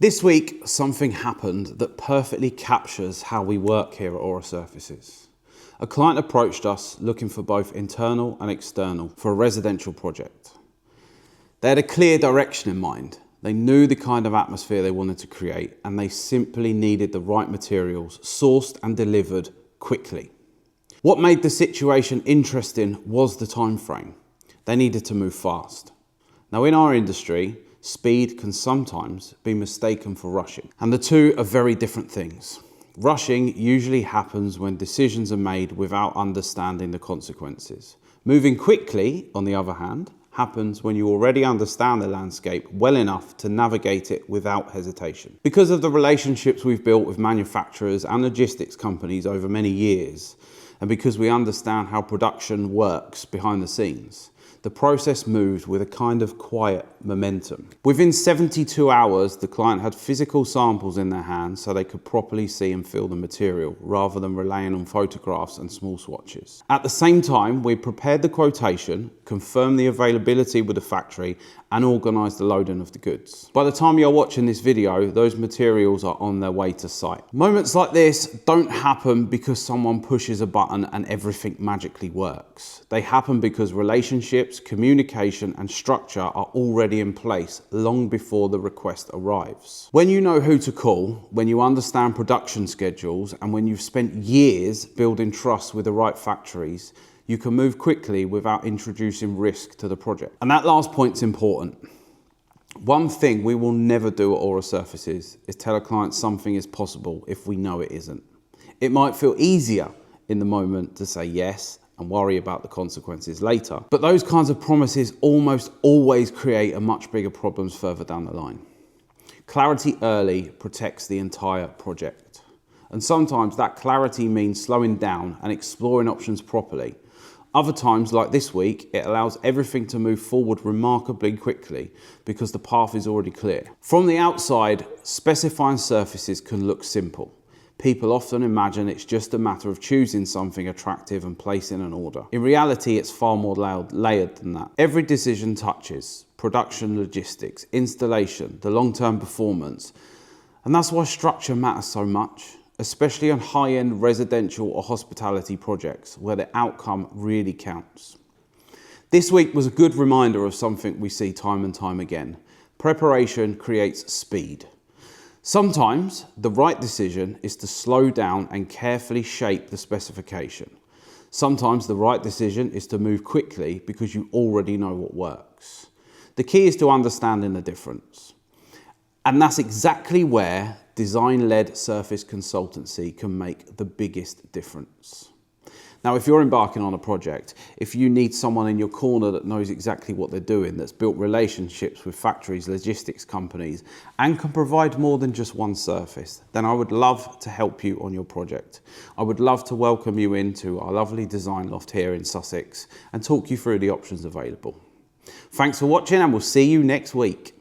This week, something happened that perfectly captures how we work here at Aura Surfaces. A client approached us looking for both internal and external for a residential project. They had a clear direction in mind. They knew the kind of atmosphere they wanted to create, and they simply needed the right materials sourced and delivered quickly. What made the situation interesting was the time frame. They needed to move fast. Now, in our industry, speed can sometimes be mistaken for rushing, and the two are very different things. Rushing usually happens when decisions are made without understanding the consequences. Moving quickly, on the other hand, happens when you already understand the landscape well enough to navigate it without hesitation. Because of the relationships we've built with manufacturers and logistics companies over many years, and because we understand how production works behind the scenes, the process moved with a kind of quiet momentum. Within 72 hours, the client had physical samples in their hands so they could properly see and feel the material, rather than relying on photographs and small swatches. At the same time, we prepared the quotation, confirmed the availability with the factory, and organised the loading of the goods. By the time you're watching this video, those materials are on their way to site. Moments like this don't happen because someone pushes a button and everything magically works. They happen because relationships, communication and structure are already in place long before the request arrives. When you know who to call, when you understand production schedules, and when you've spent years building trust with the right factories, you can move quickly without introducing risk to the project. And that last point's important. One thing we will never do at Aura Surfaces is tell a client something is possible if we know it isn't. It might feel easier in the moment to say yes and worry about the consequences later, but those kinds of promises almost always create a much bigger problems further down the line. Clarity early protects the entire project. And sometimes that clarity means slowing down and exploring options properly. Other times, like this week, it allows everything to move forward remarkably quickly because the path is already clear. From the outside, specifying surfaces can look simple. People often imagine it's just a matter of choosing something attractive and placing an order. In reality, it's far more layered than that. Every decision touches production, logistics, installation, the long-term performance. And that's why structure matters so much, especially on high-end residential or hospitality projects where the outcome really counts. This week was a good reminder of something we see time and time again. Preparation creates speed. Sometimes the right decision is to slow down and carefully shape the specification. Sometimes the right decision is to move quickly because you already know what works. The key is to understanding the difference. And that's exactly where design-led surface consultancy can make the biggest difference. Now, if you're embarking on a project, if you need someone in your corner that knows exactly what they're doing, that's built relationships with factories, logistics companies, and can provide more than just one surface, then I would love to help you on your project. I would love to welcome you into our lovely design loft here in Sussex and talk you through the options available. Thanks for watching, and we'll see you next week.